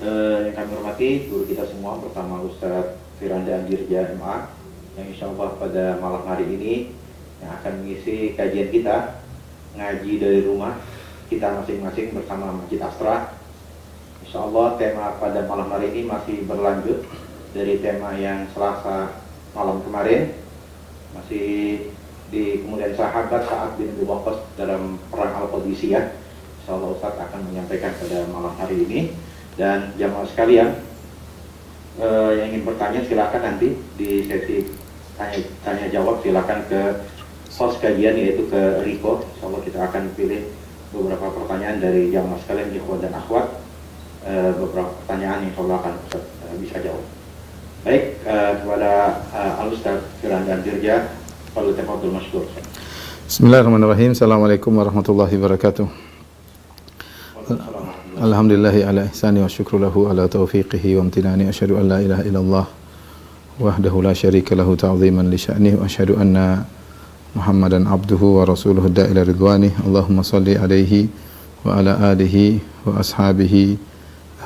Yang kami hormati guru kita semua, pertama Ustadz Firanda Andirja MA, yang insya Allah pada malam hari ini yang akan mengisi kajian kita ngaji dari rumah kita masing-masing bersama Masjid Astra. Insya Allah tema pada malam hari ini masih berlanjut dari tema yang Selasa malam kemarin, masih di kemudian sahabat Sa'ad bin Abi Waqqas dalam perang Al-Qadisiyah. Insya Allah Ustaz akan menyampaikan pada malam hari ini. Dan jamaah sekalian yang ingin bertanya silakan nanti di sesi tanya jawab, silakan ke host kajian yaitu ke Riko. Insya Allah kita akan pilih beberapa pertanyaan dari jamaah sekalian, ikhwan dan akhwat. Beberapa pertanyaan yang insya Allah akan bisa jawab. Baik, kepada Al-Ustaz Firanda Andirja, kalau tafadhol masykur. Bismillahirrahmanirrahim. Assalamualaikum warahmatullahi wabarakatuh. Alhamdulillahi ala ihsani wa syukru lahu ala taufiqihi wa amtinani. Asyhadu an la ilaha illallah wahdahu la syarika lahu ta'ziman li sya'nihi wa asyhadu anna Muhammadan abduhu wa rasuluhu da'ila ridwani. Allahumma salli alaihi wa ala alihi wa ashabihi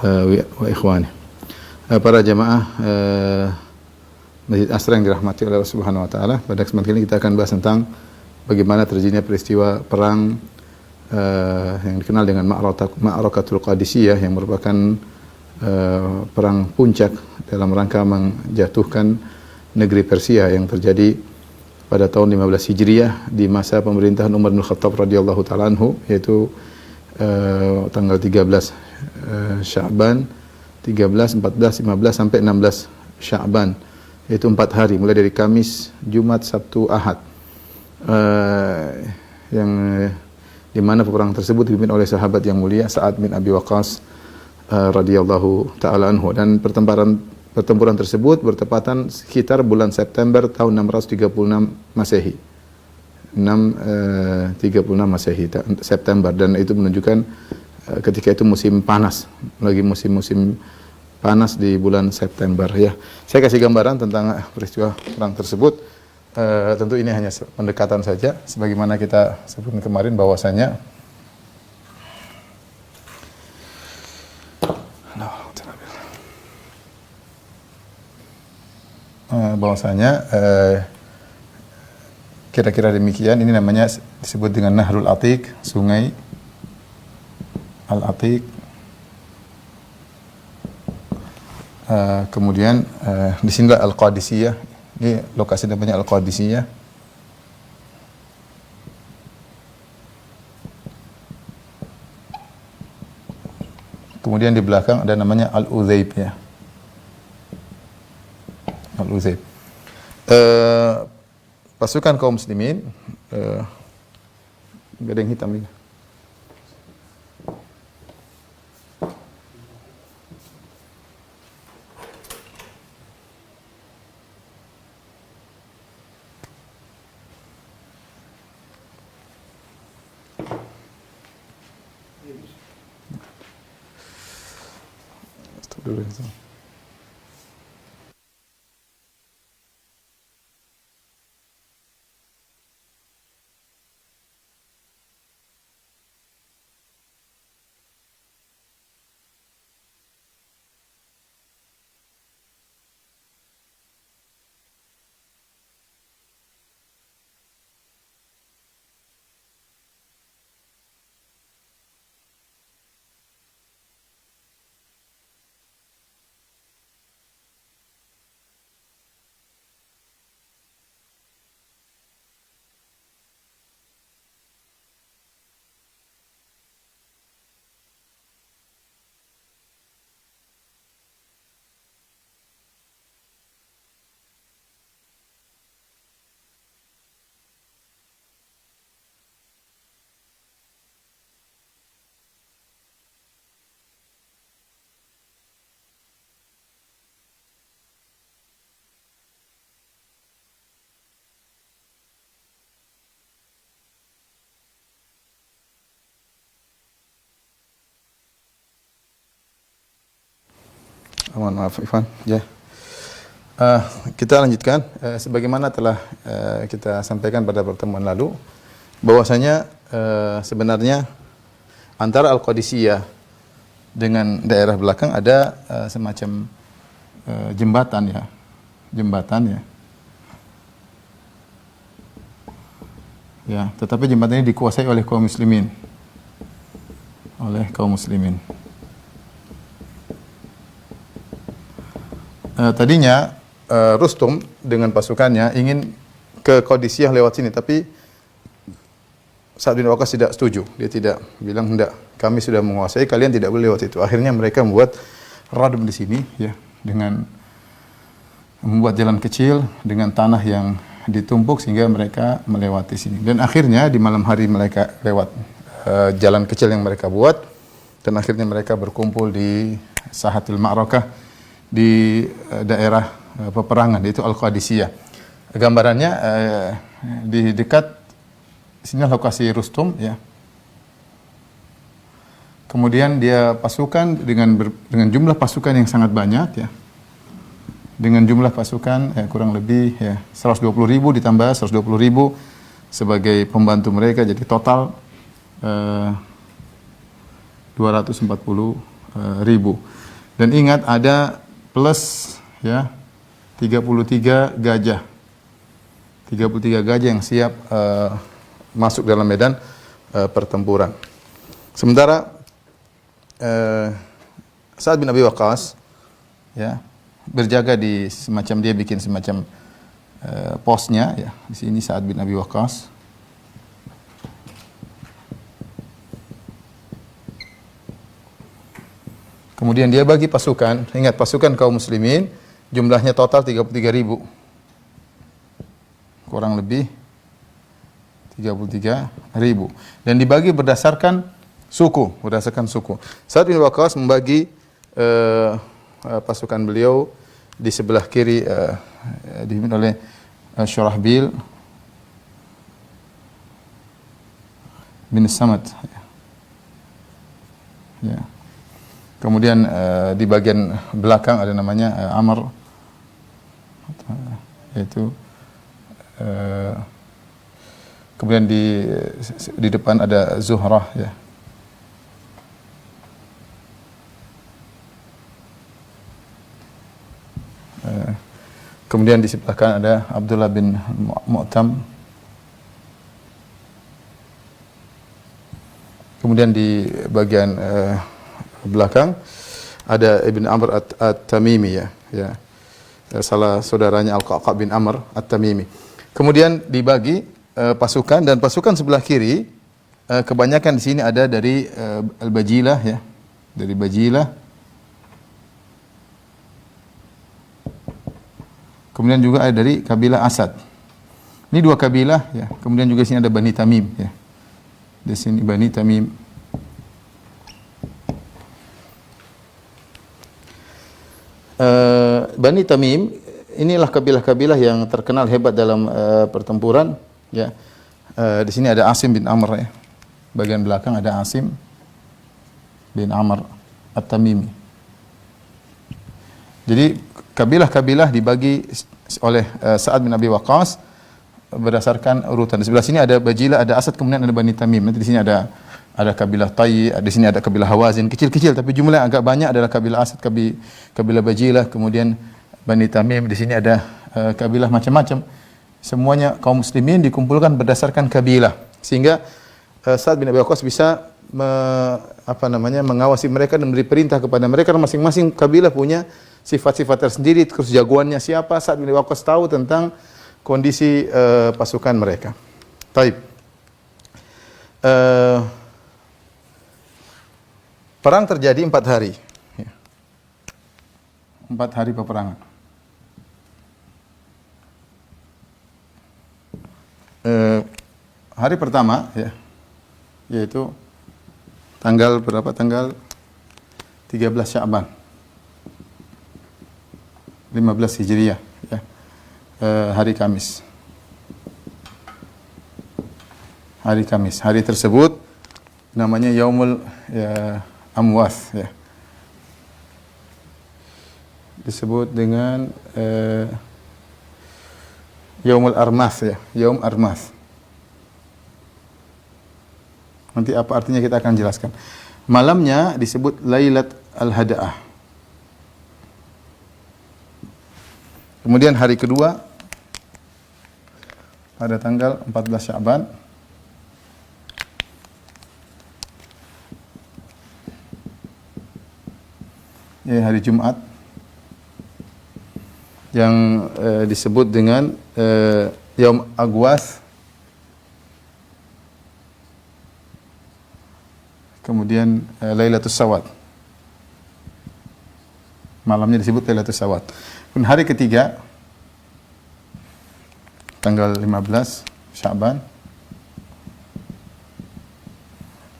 wa ikhwani. Para jamaah Masjid Astra yang dirahmati oleh Allah Subhanahu wa taala, pada kesempatan ini kita akan bahas tentang bagaimana terjadinya peristiwa perang yang dikenal dengan Ma'rakatul Qadisiyah, yang merupakan perang puncak dalam rangka menjatuhkan negeri Persia yang terjadi pada tahun 15 Hijriah di masa pemerintahan Umar bin Khattab radhiyallahu taala anhu, yaitu tanggal 13 Sya'ban, 13, 14, 15 sampai 16 Sya'ban, yaitu 4 hari mulai dari Kamis, Jumat, Sabtu, Ahad, yang di mana peperangan tersebut dipimpin oleh sahabat yang mulia Sa'ad bin Abi Waqqas radhiyallahu taala anhu, dan pertempuran tersebut bertepatan sekitar bulan September tahun 636 Masehi. 636 Masehi September, dan itu menunjukkan ketika itu musim panas, lagi musim panas di bulan September ya. Saya kasih gambaran tentang peristiwa perang tersebut. Tentu ini hanya pendekatan saja, sebagaimana kita sebutkan kemarin bahwasanya kira-kira demikian. Ini namanya disebut dengan Nahrul Atiq, Sungai Al-Atiq. Kemudian di sini Al-Qadisiyah. Ini lokasi namanya Al-Qadisiyah. Kemudian di belakang ada namanya Al-Udzaib ya. Al-Udzaib. Pasukan kaum muslimin, enggak ada yang hitam ini. Dulu itu. Mohon maaf Ivan, ya. Kita lanjutkan sebagaimana telah kita sampaikan pada pertemuan lalu, bahwasanya sebenarnya antara Al-Qadisiyah dengan daerah belakang ada semacam jembatan ya. Jembatan ya. Ya, tetapi jembatan ini dikuasai oleh kaum muslimin. Oleh kaum muslimin. Tadinya Rustum dengan pasukannya ingin ke Qadisiyah lewat sini, tapi Sa'ad bin Waqqas tidak setuju. Dia tidak bilang, "Hendak, kami sudah menguasai, kalian tidak boleh lewat itu." Akhirnya mereka membuat radum di sini ya, dengan membuat jalan kecil dengan tanah yang ditumpuk sehingga mereka melewati sini. Dan akhirnya di malam hari mereka lewat jalan kecil yang mereka buat, dan akhirnya mereka berkumpul di Sahatul Ma'rakah di daerah peperangan, yaitu Al-Qadisiyah. Gambarannya di dekat sini lokasi Rustum ya. Kemudian dia pasukan dengan jumlah pasukan yang sangat banyak ya. Dengan jumlah pasukan kurang lebih ya 120.000 ditambah 120.000 sebagai pembantu mereka, jadi total 240.000. Dan ingat ada plus ya 33 gajah. 33 gajah yang siap masuk dalam medan pertempuran. Sementara Sa'ad bin Abi Waqqas ya berjaga di semacam, dia bikin semacam posnya ya. Di sini Sa'ad bin Abi Waqqas. Kemudian dia bagi pasukan, ingat pasukan kaum muslimin jumlahnya total 33.000. Kurang lebih 33.000. Dan dibagi berdasarkan suku. Sa'ad bin Waqqas membagi pasukan beliau di sebelah kiri dipimpin oleh Syurahbil bin Samad. Ya. Kemudian di bagian belakang ada namanya Amr, yaitu kemudian di depan ada Zuhrah ya. Kemudian di sebelah kanan ada Abdullah bin Mu'tam. Kemudian di bagian belakang ada Ibn Amr At-Tamimi ya. Salah saudaranya Al-Qa'qa' bin Amr At-Tamimi. Kemudian dibagi pasukan, dan pasukan sebelah kiri kebanyakan di sini ada dari Al-Bajilah ya. Dari Bajilah. Kemudian juga ada dari kabilah Asad. Ini dua kabilah ya. Kemudian juga di sini ada Bani Tamim ya. Di sini Bani Tamim. Bani Tamim inilah kabilah-kabilah yang terkenal hebat dalam pertempuran ya. Di sini ada Asim bin Amr ya. Bagian belakang ada Asim bin Amr At-Tamimi. Jadi kabilah-kabilah dibagi oleh Sa'ad bin Abi Waqqas berdasarkan urutan. Di sebelah sini ada Bajilah, ada Asad, kemudian ada Bani Tamim. Nanti di sini ada kabilah Tayy, di sini ada kabilah Hawazin, kecil-kecil tapi jumlah agak banyak adalah kabilah Asad, kabilah Bajilah, kemudian Bani Tamim. Di sini ada kabilah macam-macam. Semuanya kaum muslimin dikumpulkan berdasarkan kabilah, sehingga Sa'ad bin Abi Waqqas bisa mengawasi mereka dan memberi perintah kepada mereka. Masing-masing kabilah punya sifat-sifat tersendiri, terus jagoannya siapa. Sa'ad bin Abi Waqqas tahu tentang kondisi pasukan mereka. Taib. Perang terjadi 4 hari. 4 hari peperangan. Hari pertama ya, yaitu tanggal berapa? Tanggal 13 Sya'ban 15 Hijriah ya. Hari Kamis. Hari tersebut namanya Yaumul Amwath ya. Disebut dengan Yaumul Armath ya, Yaum Armath. Nanti apa artinya kita akan jelaskan. Malamnya disebut Lailat Al-Hada'ah. Kemudian hari kedua pada tanggal 14 Sya'ban ya, hari Jumat yang disebut dengan Yaum Agwas. Kemudian Lailatul Sawat. Malamnya disebut Lailatul Sawat. Dan hari ketiga tanggal 15 Sya'ban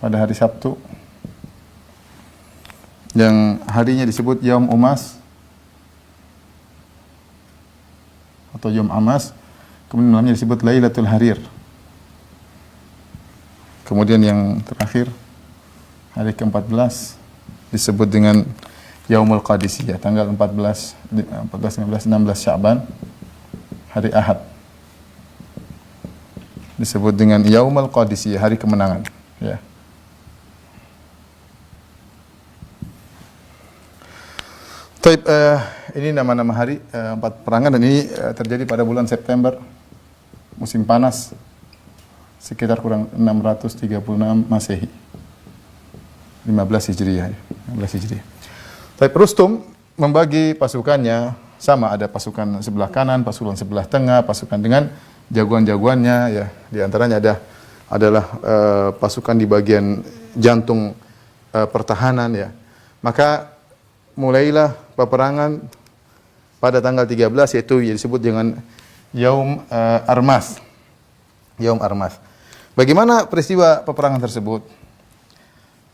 pada hari Sabtu yang harinya disebut Yaum Umas atau Yaum Amas. Kemudian malamnya disebut Lailatul Harir. Kemudian yang terakhir hari ke-14 disebut dengan Yaumul Qadisiyah, tanggal 14, 15, 16 Sya'ban, hari Ahad. Disebut dengan Yaumul Qadisiyah, hari kemenangan, ya. Taib, ini nama-nama hari 4 perangan, dan ini terjadi pada bulan September, musim panas, sekitar kurang 636 Masehi. 15 Hijriah. Tapi Rustum membagi pasukannya sama, ada pasukan sebelah kanan, pasukan sebelah tengah, pasukan dengan jagoan-jagoannya, ya. Di antaranya adalah pasukan di bagian jantung pertahanan, ya. Maka mulailah peperangan pada tanggal 13, yaitu disebut dengan Yaum Armas. Yaum Armas. Bagaimana peristiwa peperangan tersebut?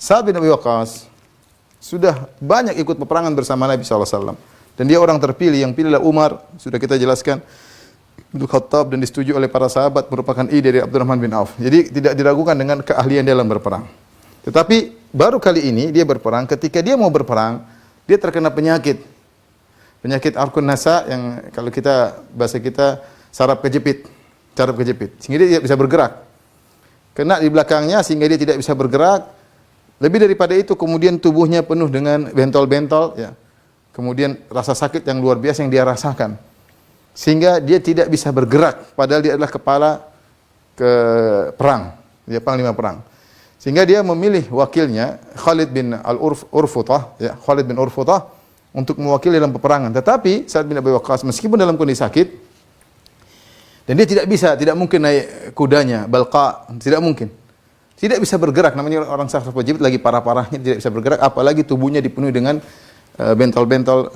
Sa'ad bin Abi Waqqas sudah banyak ikut peperangan bersama Nabi SAW. Dan dia orang terpilih, yang pilihlah Umar, sudah kita jelaskan, untuk Khattab, dan disetujui oleh para sahabat, merupakan ide dari Abdurrahman bin Auf. Jadi tidak diragukan dengan keahlian dalam berperang. Tetapi baru kali ini dia berperang, ketika dia mau berperang, dia terkena penyakit. Penyakit Arkun Nasa, yang kalau kita, bahasa kita, saraf kejepit. Sehingga dia tidak bisa bergerak. Kena di belakangnya sehingga dia tidak bisa bergerak. Lebih daripada itu, kemudian tubuhnya penuh dengan bentol-bentol, ya. Kemudian rasa sakit yang luar biasa yang dia rasakan. Sehingga dia tidak bisa bergerak, padahal dia adalah kepala ke perang. Dia panglima perang. Sehingga dia memilih wakilnya, Khalid bin Urfutah, ya, Khalid bin Urfutah, untuk mewakili dalam peperangan. Tetapi Sa'ad bin Abi Waqqas meskipun dalam kondisi sakit, dan dia tidak mungkin naik kudanya, Balqa, tidak mungkin. Tidak bisa bergerak, namanya orang sakit wajib lagi parah-parahnya tidak bisa bergerak, apalagi tubuhnya dipenuhi dengan bentol-bentol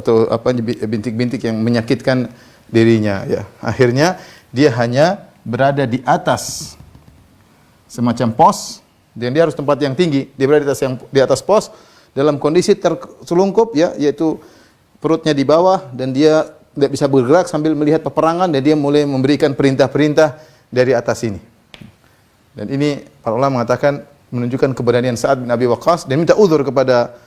atau apa bintik-bintik yang menyakitkan dirinya, ya. Akhirnya dia hanya berada di atas semacam pos, dan dia harus tempat yang tinggi. Dia berada di atas pos dalam kondisi terselungkup, ya, yaitu perutnya di bawah, dan dia tidak bisa bergerak sambil melihat peperangan, dan dia mulai memberikan perintah-perintah dari atas ini. Dan ini para ulama mengatakan menunjukkan keberanian Sa'ad bin Abi Waqqas, dan minta uzur kepada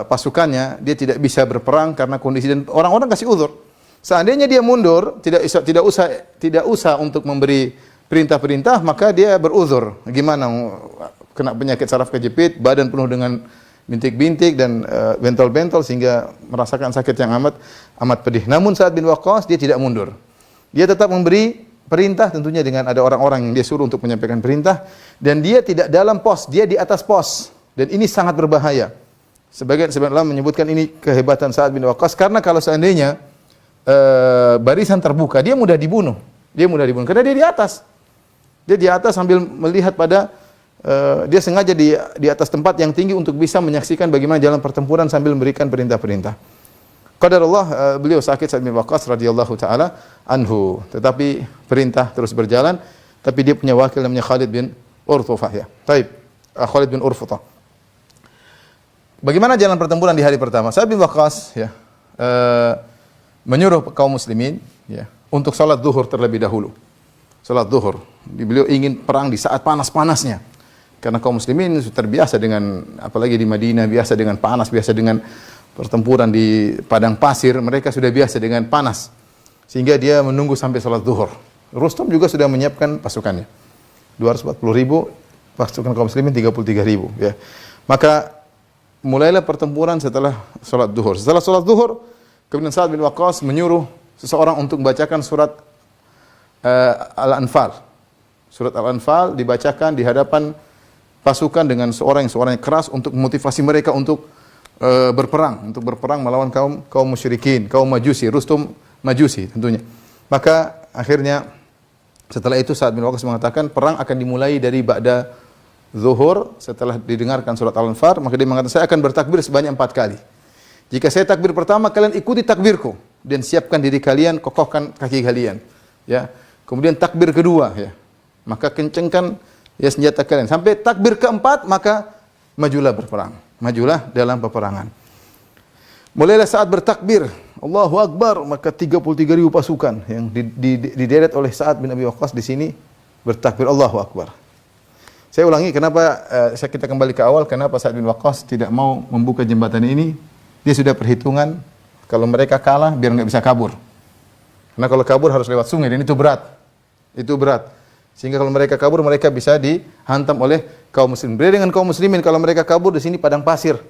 pasukannya, dia tidak bisa berperang karena kondisi, dan orang-orang kasih uzur. Seandainya dia mundur, tidak usah untuk memberi perintah-perintah, maka dia beruzur. Gimana kena penyakit saraf kejepit, badan penuh dengan bintik-bintik dan bentol-bentol sehingga merasakan sakit yang amat pedih. Namun Sa'ad bin Waqqas dia tidak mundur. Dia tetap memberi perintah, tentunya dengan ada orang-orang yang dia suruh untuk menyampaikan perintah, dan dia tidak dalam pos, dia di atas pos, dan ini sangat berbahaya. Sebagian ulama menyebutkan ini kehebatan Sa'ad bin Waqqas, karena kalau seandainya barisan terbuka, dia mudah dibunuh karena dia di atas. Dia di atas sambil melihat pada dia sengaja di atas tempat yang tinggi untuk bisa menyaksikan bagaimana jalan pertempuran sambil memberikan perintah-perintah. Qadarullah, beliau sakit Sa'ad bin Waqqas radhiyallahu taala anhu, tetapi perintah terus berjalan, tapi dia punya wakil namanya Khalid bin Urfutah, ya. Taib, Khalid bin Urfutah. Bagaimana jalan pertempuran di hari pertama? Sa'ad bin Waqqas, ya, menyuruh kaum muslimin, ya, untuk salat zuhur terlebih dahulu. Salat zuhur. Beliau ingin perang di saat panas-panasnya. Karena kaum muslimin sudah terbiasa dengan, apalagi di Madinah, biasa dengan panas, biasa dengan pertempuran di padang pasir, mereka sudah biasa dengan panas. Sehingga dia menunggu sampai salat zuhur. Rustum juga sudah menyiapkan pasukannya. 240.000 pasukan kaum muslimin 33.000 ya. Maka mulailah pertempuran setelah salat zuhur. Setelah salat zuhur, kemudian Sa'ad bin Waqqas menyuruh seseorang untuk membacakan surat Al-Anfal. Surat Al-Anfal dibacakan di hadapan pasukan dengan seorang yang keras untuk memotivasi mereka untuk berperang melawan kaum musyrikin, kaum Majusi, Rustum Majusi tentunya. Maka akhirnya setelah itu Sa'ad bin Waqqas mengatakan perang akan dimulai dari ba'da zuhur. Setelah didengarkan surat Al-Anfal, maka dia mengatakan saya akan bertakbir sebanyak 4 kali. Jika saya takbir pertama, kalian ikuti takbirku dan siapkan diri kalian, kokohkan kaki kalian. Ya. Kemudian takbir kedua, ya. Maka kencengkan ya senjata kalian. Sampai takbir keempat, maka majulah berperang. Majulah dalam peperangan. Mulailah saat bertakbir, Allahu Akbar, maka 33.000 pasukan yang dideret oleh Sa'ad bin Abi Waqqas di sini bertakbir Allahu Akbar. Saya ulangi kenapa kita kembali ke awal, kenapa Sa'ad bin Waqqas tidak mau membuka jembatan ini. Dia sudah perhitungan kalau mereka kalah biar nggak bisa kabur. Karena kalau kabur harus lewat sungai dan itu berat. Itu berat. Sehingga kalau mereka kabur mereka bisa dihantam oleh kaum muslimin. Beda dengan kaum muslimin, kalau mereka kabur di sini padang pasir.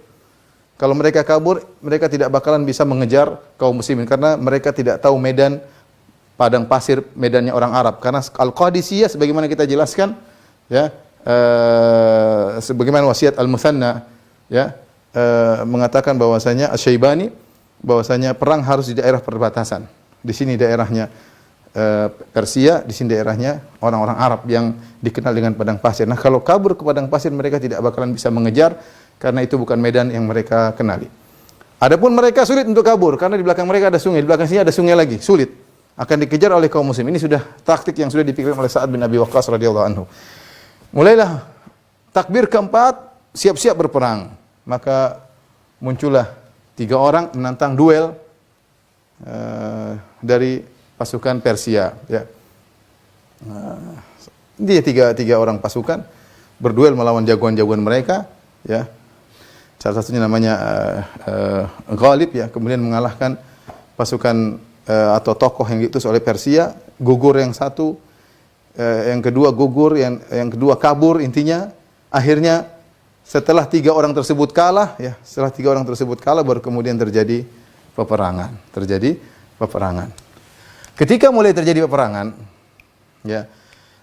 Kalau mereka kabur, mereka tidak bakalan bisa mengejar kaum muslimin karena mereka tidak tahu medan padang pasir, medannya orang Arab. Karena Al-Qadisiyah sebagaimana kita jelaskan, ya, sebagaimana wasiat Al-Muthanna, ya, mengatakan bahwasanya Asy-Syaibani, bahwasanya perang harus di daerah perbatasan. Di sini daerahnya Persia, di sini daerahnya orang-orang Arab yang dikenal dengan padang pasir. Nah, kalau kabur ke padang pasir mereka tidak bakalan bisa mengejar karena itu bukan medan yang mereka kenali. Adapun mereka sulit untuk kabur karena di belakang mereka ada sungai, di belakang sini ada sungai lagi, sulit. Akan dikejar oleh kaum muslim. Ini sudah taktik yang sudah dipikirkan oleh Sa'ad bin Abi Waqqas radhiyallahu anhu. Mulailah takbir keempat, siap-siap berperang. Maka muncullah 3 orang menantang duel dari pasukan Persia, ya. Dia tiga orang pasukan berduel melawan jagoan-jagoan mereka, ya. Salah satunya namanya Ghalib, ya, kemudian mengalahkan pasukan atau tokoh yang diutus oleh Persia. Gugur yang satu, yang kedua gugur, yang kedua kabur. Intinya akhirnya setelah 3 orang tersebut kalah, ya, setelah 3 orang tersebut kalah baru kemudian terjadi peperangan. Ketika mulai terjadi peperangan, ya,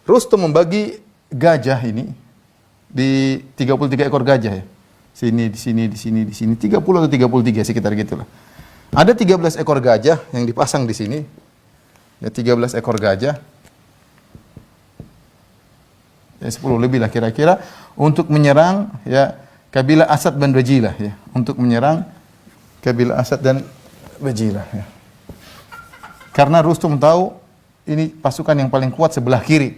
Rustum membagi gajah ini di 33 ekor gajah, ya. Di sini 30 atau 33 sekitar gitulah. Ada 13 ekor gajah yang dipasang di sini. Ya, 13 ekor gajah. Ya, 10 lebih lah kira-kira untuk menyerang, ya, kabilah Asad dan Bajilah, ya, untuk menyerang kabilah Asad dan Bajilah, ya. Karena Rustum tahu ini pasukan yang paling kuat sebelah kiri.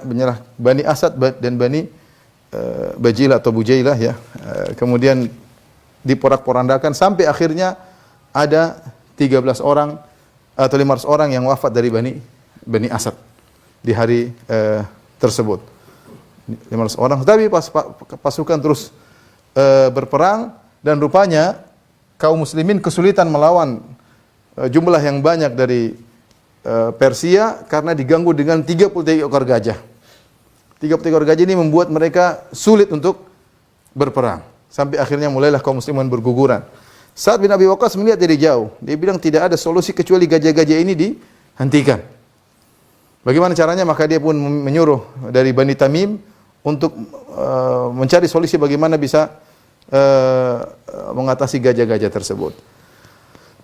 Menyerah Bani Asad dan Bani Bajilah atau Bujailah, ya. Kemudian diporak-porandakan sampai akhirnya ada 13 orang atau 500 orang yang wafat dari Bani Asad di hari tersebut. 500 orang. Tapi pasukan terus berperang dan rupanya kaum muslimin kesulitan melawan jumlah yang banyak dari Persia karena diganggu dengan 33 ekor gajah. 33 ekor gajah ini membuat mereka sulit untuk berperang. Sampai akhirnya mulailah kaum muslimin berguguran. Sa'ad bin Abi Waqqas melihat dari jauh. Dia bilang tidak ada solusi kecuali gajah-gajah ini dihentikan. Bagaimana caranya? Maka dia pun menyuruh dari Bani Tamim untuk mencari solusi bagaimana bisa mengatasi gajah-gajah tersebut.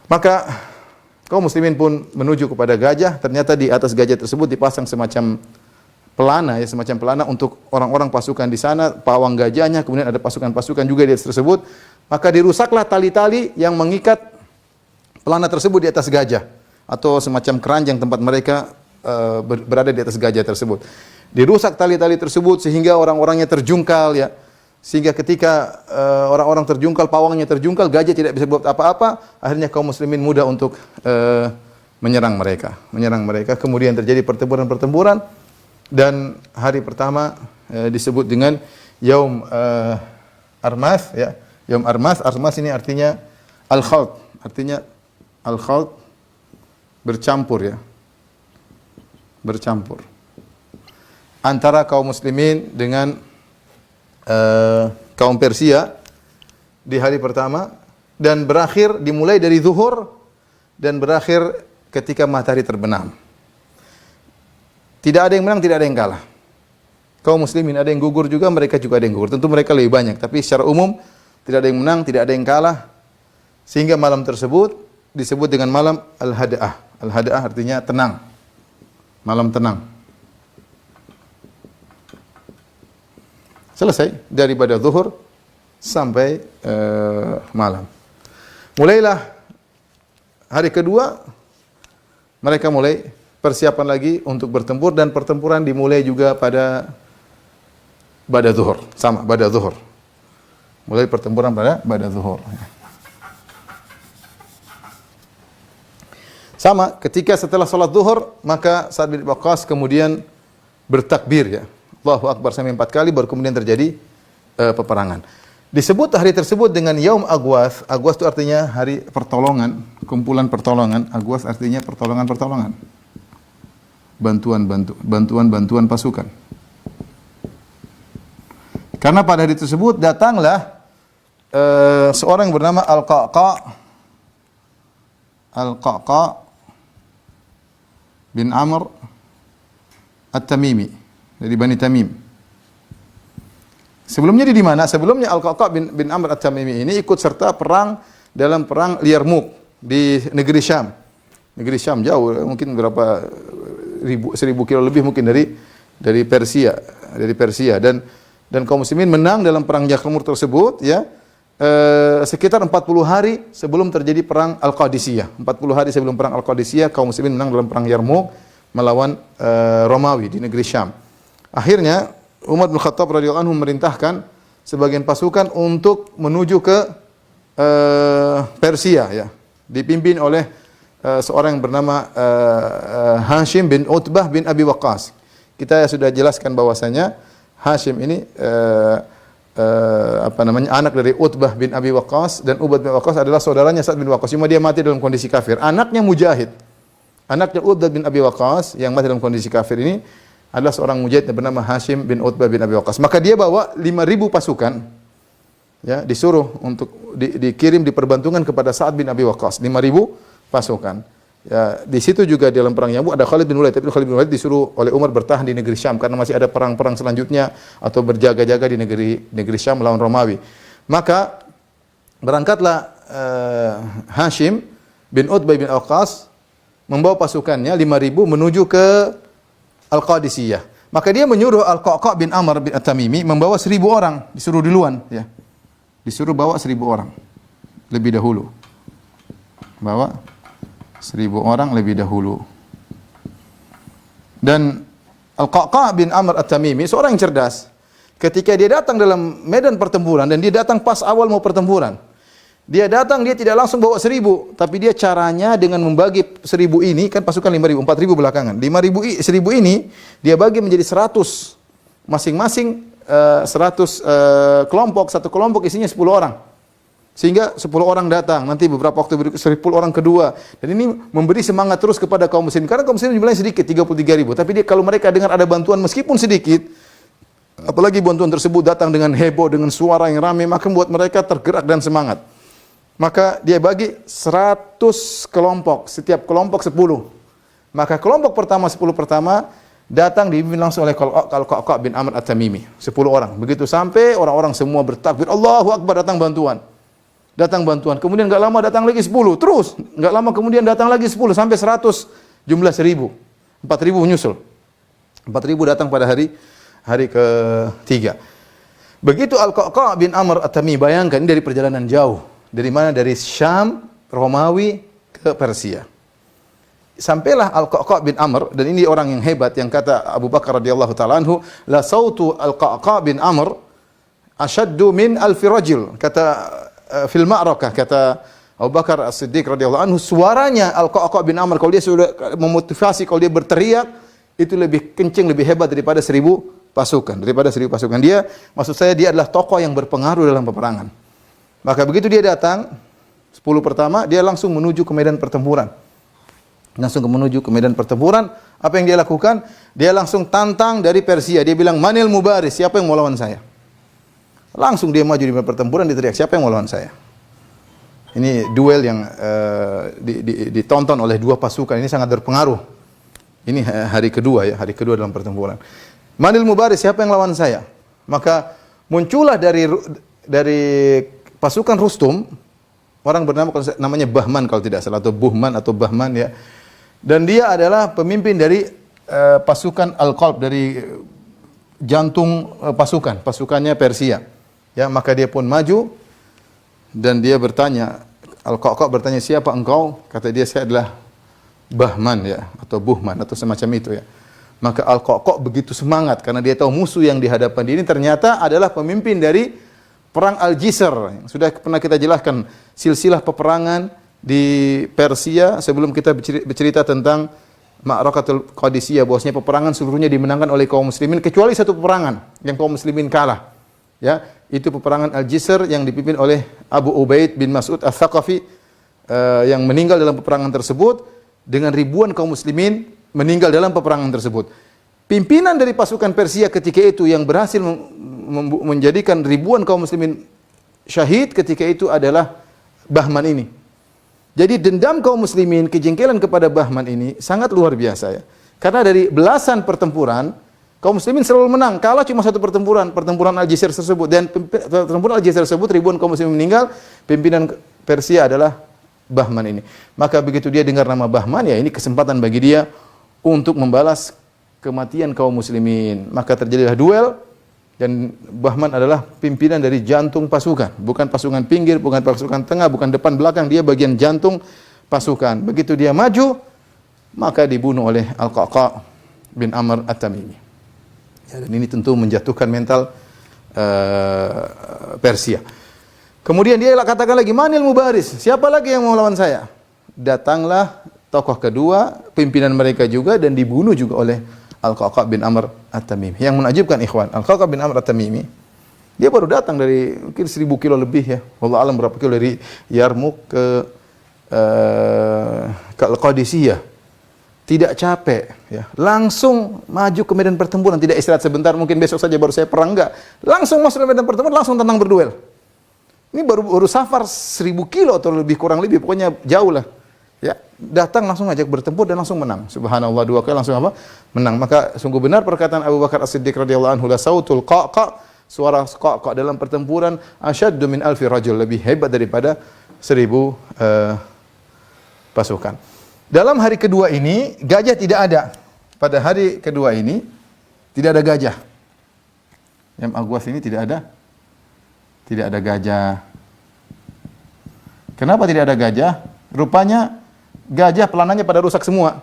Maka kaum muslimin pun menuju kepada gajah. Ternyata di atas gajah tersebut dipasang semacam pelana, ya, semacam pelana untuk orang-orang pasukan di sana, pawang gajahnya, kemudian ada pasukan-pasukan juga di atas tersebut. Maka dirusaklah tali-tali yang mengikat pelana tersebut di atas gajah atau semacam keranjang tempat mereka berada di atas gajah tersebut. Dirusak tali-tali tersebut sehingga orang-orangnya terjungkal, ya. Sehingga ketika orang-orang terjungkal, pawangnya terjungkal, gajah tidak bisa buat apa-apa. Akhirnya kaum muslimin mudah untuk menyerang mereka. Kemudian terjadi pertempuran-pertempuran dan hari pertama disebut dengan Yaum Armas, ya. Yaum Armas. Armas ini artinya al-khalt. Artinya al-khalt bercampur, ya. Bercampur. antara kaum muslimin dengan kaum Persia di hari pertama dan berakhir dimulai dari zuhur dan berakhir ketika matahari terbenam. Tidak ada yang menang, tidak ada yang kalah. Kaum muslimin ada yang gugur juga, mereka juga ada yang gugur. Tentu mereka lebih banyak, tapi secara umum tidak ada yang menang, tidak ada yang kalah. Sehingga malam tersebut disebut dengan malam Al-Hada'ah. Al-Hada'ah artinya tenang. Malam tenang. Selesai daripada zuhur sampai malam. Mulailah hari kedua mereka mulai persiapan lagi untuk bertempur dan pertempuran dimulai juga pada zuhur, sama pada zuhur. Mulai pertempuran pada zuhur. Sama ketika setelah salat zuhur maka Sa'ad bin Waqqas kemudian bertakbir ya. Allahu Akbar sampai 4 kali baru kemudian terjadi peperangan. Disebut hari tersebut dengan Yaum Agwas. Agwas itu artinya hari pertolongan, kumpulan pertolongan. Agwas artinya pertolongan-pertolongan. Bantuan pasukan. Karena pada hari tersebut datanglah seorang yang bernama Al-Qaqa bin Amr At-Tamimi dari Bani Tamim. Sebelumnya di mana? Sebelumnya Al-Qaqa bin Amr At-Tamimi ini ikut serta perang dalam perang Yarmouk di negeri Syam. Negeri Syam jauh, mungkin berapa 1000 kilo lebih mungkin dari Persia dan kaum muslimin menang dalam perang Yarmouk tersebut ya. Sekitar 40 hari sebelum terjadi perang Al-Qadisiyah. 40 hari sebelum perang Al-Qadisiyah kaum muslimin menang dalam perang Yarmouk melawan Romawi di negeri Syam. Akhirnya Umar bin Khattab radhiyallahu anhu memerintahkan sebagian pasukan untuk menuju ke Persia ya. Dipimpin oleh seorang yang bernama Hashim bin Utbah bin Abi Waqqas. Kita sudah jelaskan bahwasanya Hashim ini anak dari Utbah bin Abi Waqqas dan Utbah bin Waqqas adalah saudaranya Sa'ad bin Waqqas. Cuma dia mati dalam kondisi kafir. Anaknya Mujahid. Anaknya Utbah bin Abi Waqqas yang mati dalam kondisi kafir ini adalah seorang mujahid yang bernama Hashim bin Utbah bin Abi Waqqas. Maka dia bawa 5.000 pasukan. Ya, disuruh untuk dikirim diperbantukan kepada Sa'ad bin Abi Waqqas 5.000 pasukan. Ya, di situ juga dalam perang Yarmouk ada Khalid bin Walid, tapi Khalid bin Walid disuruh oleh Umar bertahan di negeri Syam karena masih ada perang-perang selanjutnya atau berjaga-jaga di negeri Syam melawan Romawi. Maka berangkatlah Hashim bin Utbah bin Waqqas membawa pasukannya 5.000 menuju ke Al-Qadisiyah. Maka dia menyuruh Al-Qaqa bin Amr bin At-Tamimi membawa 1.000 orang, disuruh duluan ya. Disuruh bawa 1.000 orang lebih dahulu. Bawa 1.000 orang lebih dahulu. Dan Al-Qaqa bin Amr At-Tamimi seorang yang cerdas. Ketika dia datang dalam medan pertempuran dan dia datang pas awal mau pertempuran. Dia datang, dia tidak langsung bawa 1.000, tapi dia caranya dengan membagi 1.000 ini, kan pasukan 5.000, 4.000 belakangan. 1.000 ini dia bagi menjadi 100. Masing-masing 100 kelompok, satu kelompok isinya 10 orang. Sehingga 10 orang datang, nanti beberapa waktu berikut 10 orang kedua. Dan ini memberi semangat terus kepada kaum muslimin. Karena kaum muslimin jumlahnya sedikit, 33.000. Tapi dia kalau mereka dengar ada bantuan meskipun sedikit, apalagi bantuan tersebut datang dengan heboh, dengan suara yang ramai, maka membuat mereka tergerak dan semangat. Maka dia bagi 100 kelompok, setiap kelompok 10. Maka kelompok pertama 10 pertama datang dipimpin langsung oleh Al-Qaqa bin Amr At-Tamimi, 10 orang. Begitu sampai orang-orang semua bertakbir, Allahu Akbar, datang bantuan. Datang bantuan. Kemudian enggak lama datang lagi 10. Terus enggak lama kemudian datang lagi 10 sampai 100, jumlah 1.000. 4.000 menyusul. 4.000 datang pada hari ketiga. Begitu Al-Qaqa bin Amr At-Tamimi, bayangkan ini dari perjalanan jauh. Dari mana? Dari Syam, Romawi ke Persia. Sampailah Al-Qaqa bin Amr, dan ini orang yang hebat yang kata Abu Bakar radhiyallahu taala anhu, la sautu Al-Qaqa bin Amr ashaddu min alfi rajul. Kata fil ma'rakah, kata Abu Bakar As-Siddiq radhiyallahu anhu, suaranya Al-Qaqa bin Amr kalau dia sudah memotivasi, kalau dia berteriak itu lebih kencang, lebih hebat daripada 1.000 pasukan. Dia, maksud saya, dia adalah tokoh yang berpengaruh dalam peperangan. Maka begitu dia datang 10 pertama, dia langsung menuju ke medan pertempuran. langsung menuju ke medan pertempuran. Apa yang dia lakukan? Dia langsung tantang dari Persia. Dia bilang, "Manil mubaris, siapa yang mau lawan saya?" Langsung dia maju di medan pertempuran, diteriak, "Siapa yang mau lawan saya?" Ini duel yang ditonton oleh dua pasukan. Ini sangat berpengaruh. Ini hari kedua ya, hari kedua dalam pertempuran. "Manil mubaris, siapa yang lawan saya?" Maka muncullah dari pasukan Rustum orang bernama namanya Bahman kalau tidak salah, atau Buhman atau Bahman ya. Dan dia adalah pemimpin dari pasukan Al-Qalb, dari jantung pasukannya Persia. Ya, maka dia pun maju dan dia bertanya, Al-Qaqqa bertanya, "Siapa engkau?" Kata dia, "Saya adalah Bahman ya, atau Buhman atau semacam itu ya." Maka Al-Qaqqa begitu semangat karena dia tahu musuh yang dihadapan dia ini ternyata adalah pemimpin dari perang Al-Jisr. Sudah pernah kita jelaskan silsilah peperangan di Persia sebelum kita bercerita tentang Ma'rakatul Qadisiyah, bahwasanya peperangan seluruhnya dimenangkan oleh kaum muslimin kecuali satu peperangan yang kaum muslimin kalah. Ya, itu peperangan Al-Jisr yang dipimpin oleh Abu Ubaid bin Mas'ud Ats-Tsaqafi yang meninggal dalam peperangan tersebut, dengan ribuan kaum muslimin meninggal dalam peperangan tersebut. Pimpinan dari pasukan Persia ketika itu yang berhasil menjadikan ribuan kaum muslimin syahid ketika itu adalah Bahman ini. Jadi dendam kaum muslimin, kejengkelan kepada Bahman ini sangat luar biasa ya. Karena dari belasan pertempuran kaum muslimin selalu menang, kalah cuma satu pertempuran Al-Jisr tersebut, dan pertempuran Al-Jisr tersebut ribuan kaum muslimin meninggal, pimpinan Persia adalah Bahman ini. Maka begitu dia dengar nama Bahman, ya ini kesempatan bagi dia untuk membalas kematian kaum muslimin. Maka terjadilah duel, dan Bahman adalah pimpinan dari jantung pasukan, bukan pasukan pinggir, bukan pasukan tengah, bukan depan belakang, dia bagian jantung pasukan. Begitu dia maju, maka dibunuh oleh Al-Qaqqa bin Amr At-Tamimi. Ya, dan ini tentu menjatuhkan mental Persia. Kemudian dia katakan lagi, "Manil mubaris, siapa lagi yang mau lawan saya?" Datanglah tokoh kedua, pimpinan mereka juga, dan dibunuh juga oleh Al-Qaqqa bin Amr At-Tamimi. Yang menakjubkan ikhwan, Al-Qaqqa bin Amr At-Tamimi, dia baru datang dari mungkin 1000 kilo lebih ya. Wallahu alam berapa kilo dari Yarmuk ke Al-Qadisiyah. Tidak capek ya. Langsung maju ke medan pertempuran, tidak istirahat sebentar, mungkin besok saja baru saya perang, enggak. Langsung masuk ke medan pertempuran, langsung tentang berduel. Ini baru safar 1000 kilo atau lebih, kurang lebih, pokoknya jauh lah. Ya, datang langsung ajak bertempur dan langsung menang. Subhanallah, 2 kali langsung apa? Menang. Maka sungguh benar perkataan Abu Bakar As-Siddiq radhiyallahu anhu, "La sautul qaqqa", suara qaqqa dalam pertempuran asyaddu min alfi rajul, lebih hebat daripada 1000 pasukan. Dalam hari kedua ini gajah tidak ada. Pada hari kedua ini tidak ada gajah. Yang Agwas ini tidak ada gajah. Kenapa tidak ada gajah? Rupanya gajah pelananya pada rusak semua.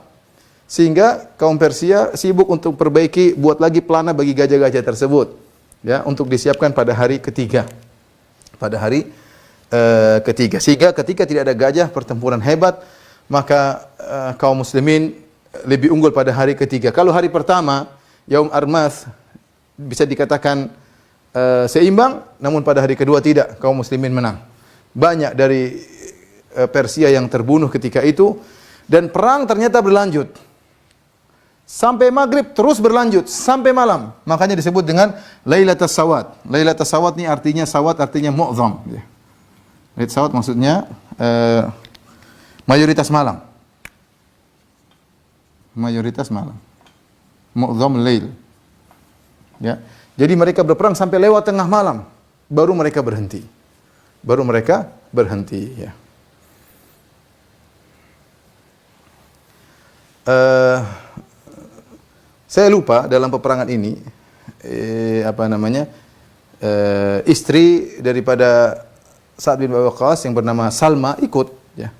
Sehingga kaum Persia sibuk untuk perbaiki, buat lagi pelana bagi gajah-gajah tersebut. Ya, untuk disiapkan pada hari ketiga. Pada hari ketiga. Sehingga ketika tidak ada gajah, pertempuran hebat, maka kaum muslimin lebih unggul pada hari ketiga. Kalau hari pertama, Yaum Armath, bisa dikatakan seimbang, namun pada hari kedua tidak, kaum muslimin menang. Banyak dari Persia yang terbunuh ketika itu, dan perang ternyata berlanjut sampai maghrib, terus berlanjut sampai malam. Makanya disebut dengan Lailatul Sawat. Lailatul Sawat ini artinya, sawat artinya mu'zam. Lailatul Sawat maksudnya mayoritas malam. Mayoritas malam. Mu'zam lail. Ya. Jadi mereka berperang sampai lewat tengah malam, baru mereka berhenti. Ya. Saya lupa dalam peperangan ini istri daripada Sa'ad bin Abi Waqqas yang bernama Salma ikut ya.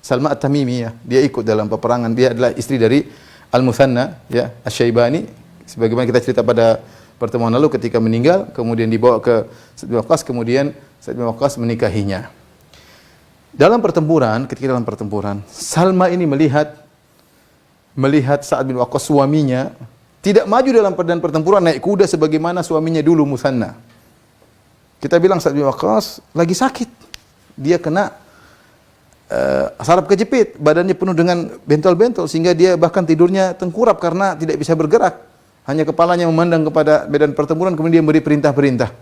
Salma At-Tamimi ya, dia ikut dalam peperangan. Dia adalah istri dari Al-Muthanna ya, Asy-Syaibani, sebagaimana kita cerita pada pertemuan lalu, ketika meninggal kemudian dibawa ke Sa'ad bin Waqqas, kemudian Sa'ad bin Waqqas menikahinya. Ketika dalam pertempuran, Salma ini melihat Sa'ad bin Waqqas, suaminya, tidak maju dalam pertempuran naik kuda sebagaimana suaminya dulu Muthanna. Kita bilang Sa'ad bin Waqqas lagi sakit. Dia kena saraf kejepit, badannya penuh dengan bentol-bentol sehingga dia bahkan tidurnya tengkurap karena tidak bisa bergerak. Hanya kepalanya memandang kepada medan pertempuran, kemudian dia memberi perintah-perintah.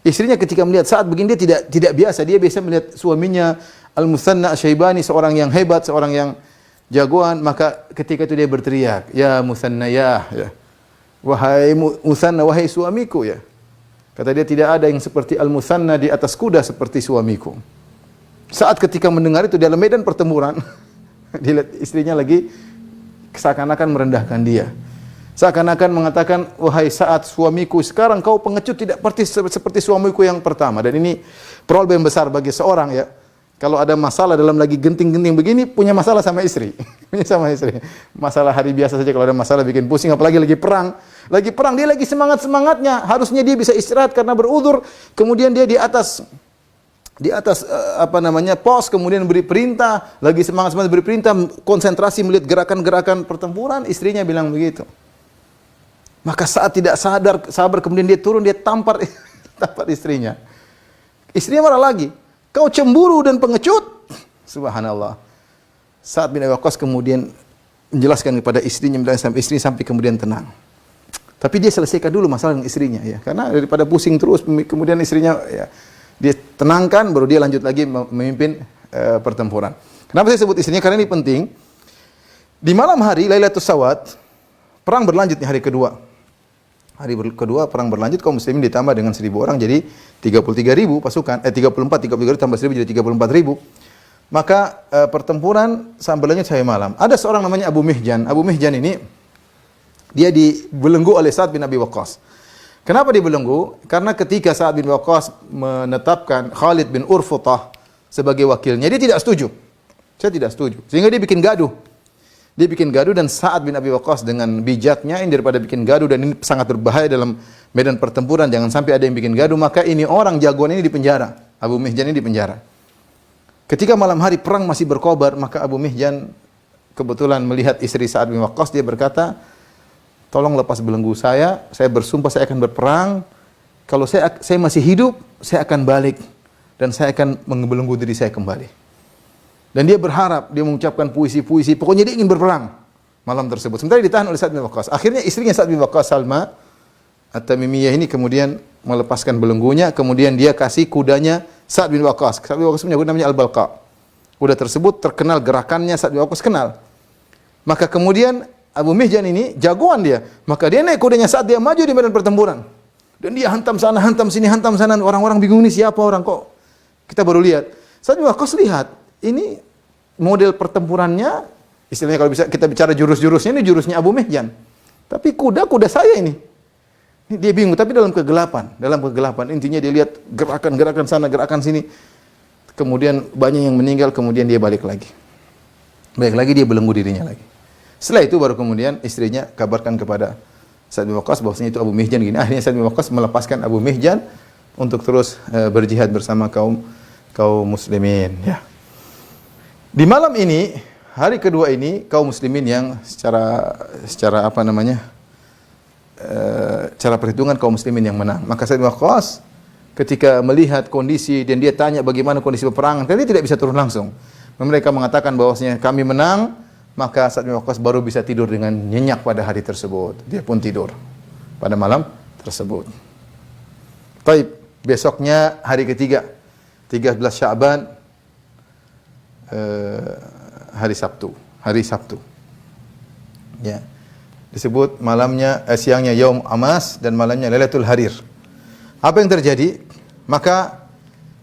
Istrinya ketika melihat saat begini dia tidak biasa. Dia biasa melihat suaminya Al-Muthanna Asy-Syaibani, seorang yang hebat, seorang yang jagoan, maka ketika itu dia berteriak, "Ya Muthanna ya." Wahai Muthanna, wahai suamiku ya. Kata dia, tidak ada yang seperti Al-Muthanna di atas kuda seperti suamiku. Saat ketika mendengar itu dalam medan pertempuran, dilihat istrinya lagi seakan-akan merendahkan dia. Seakan-akan mengatakan, wahai saat suamiku, sekarang kau pengecut tidak seperti suamiku yang pertama. Dan ini problem besar bagi seorang ya. Kalau ada masalah dalam lagi genting-genting begini, punya masalah sama istri. Punya sama istri. Masalah hari biasa saja kalau ada masalah bikin pusing, apalagi lagi perang. Lagi perang, dia lagi semangat-semangatnya. Harusnya dia bisa istirahat karena berudzur. Kemudian dia di atas pos, kemudian beri perintah, lagi semangat-semangat beri perintah, konsentrasi melihat gerakan-gerakan pertempuran, istrinya bilang begitu. Maka saat tidak sabar kemudian dia turun, dia tampar istrinya. Istrinya marah lagi. Kau cemburu dan pengecut. Subhanallah. Sa'ad bin Abi Waqqas kemudian menjelaskan kepada istrinya, sampai kemudian tenang. Tapi dia selesaikan dulu masalah dengan istrinya ya. Karena daripada pusing terus, kemudian istrinya ya, dia tenangkan, baru dia lanjut lagi memimpin pertempuran. Kenapa saya sebut istrinya? Karena ini penting. Di malam hari Lailatul Sawat, perang berlanjut di hari kedua. Hari kedua perang berlanjut, kaum muslimin ditambah dengan 1.000 orang jadi 33.000 pasukan, 33 tambah 1.000 jadi 34.000. Maka pertempuran sampai berlanjut sampai malam. Ada seorang namanya Abu Mihjan. Abu Mihjan ini dia dibelenggu oleh Sa'ad bin Abi Waqqas. Kenapa dibelenggu? Karena ketika Sa'ad bin Waqqas menetapkan Khalid bin Urfutah sebagai wakilnya, dia tidak setuju. Saya tidak setuju. Sehingga dia bikin gaduh. Dia bikin gaduh dan Sa'ad bin Abi Waqqas dengan bijaknya, ini daripada bikin gaduh dan ini sangat berbahaya dalam medan pertempuran, jangan sampai ada yang bikin gaduh, maka ini orang jagoan ini dipenjara. Abu Mihjan ini dipenjara. Ketika malam hari perang masih berkobar, maka Abu Mihjan kebetulan melihat istri Sa'ad bin Waqqas, dia berkata, tolong lepas belenggu saya bersumpah saya akan berperang, kalau saya masih hidup, saya akan balik dan saya akan membelenggu diri saya kembali. Dan dia berharap, dia mengucapkan puisi-puisi, pokoknya dia ingin berperang malam tersebut. Sementara ditahan oleh Sa'ad bin Waqqas. Akhirnya istrinya Sa'ad bin Waqqas, Salma At-Tamimiyah ini kemudian melepaskan belenggunya, kemudian dia kasih kudanya Sa'ad bin Waqqas. Sa'ad bin Waqqas punya kuda namanya Al-Balqa. Kuda tersebut terkenal gerakannya, Sa'ad bin Waqqas kenal. Maka kemudian Abu Mihjan ini jagoan dia. Maka dia naik kudanya saat dia maju di medan pertempuran. Dan dia hantam sana, hantam sini, hantam sana. Orang-orang bingung ini siapa orang kok. Kita baru lihat. Sa'ad bin Waqqas lihat, ini model pertempurannya, istilahnya kalau bisa kita bicara jurus-jurusnya, ini jurusnya Abu Mihjan. Tapi kuda saya ini. Dia bingung, tapi dalam kegelapan, intinya dia lihat gerakan-gerakan sana, gerakan sini. Kemudian banyak yang meninggal, kemudian dia balik lagi. Dia belenggu dirinya lagi. Setelah itu baru kemudian istrinya kabarkan kepada Sa'ad bin Waqqas bahwasanya itu Abu Mihjan gini. Akhirnya Sa'ad bin Waqqas melepaskan Abu Mihjan untuk terus berjihad bersama kaum muslimin, ya. Di malam ini, hari kedua ini, kaum muslimin yang secara cara perhitungan kaum muslimin yang menang. Maka Sa'ad bin Waqqas ketika melihat kondisi dan dia tanya bagaimana kondisi peperangan, dia tidak bisa turun langsung. Mereka mengatakan bahwasanya kami menang, maka Sa'ad bin Waqqas baru bisa tidur dengan nyenyak pada hari tersebut. Dia pun tidur pada malam tersebut. Baik, besoknya hari ketiga, 13 Sya'ban, hari Sabtu. Ya. Disebut siangnya Yaum Amas dan malamnya Lailatul Harir. Apa yang terjadi? Maka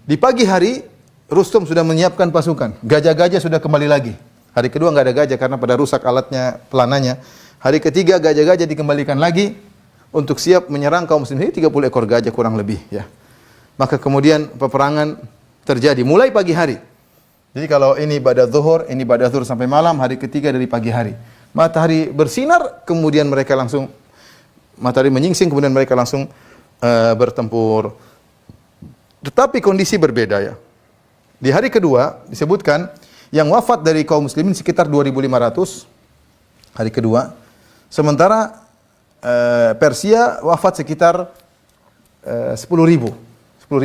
di pagi hari Rustum sudah menyiapkan pasukan. Gajah-gajah sudah kembali lagi. Hari kedua enggak ada gajah karena pada rusak alatnya, pelananya. Hari ketiga gajah-gajah dikembalikan lagi untuk siap menyerang kaum muslimin. 30 ekor gajah kurang lebih, ya. Maka kemudian peperangan terjadi mulai pagi hari. Jadi kalau ini pada zuhur sampai malam, hari ketiga dari pagi hari. Matahari bersinar, kemudian mereka langsung, matahari menyingsing, kemudian mereka langsung bertempur. Tetapi kondisi berbeda, ya. Di hari kedua disebutkan yang wafat dari kaum muslimin sekitar 2.500 hari kedua. Sementara Persia wafat sekitar 10.000,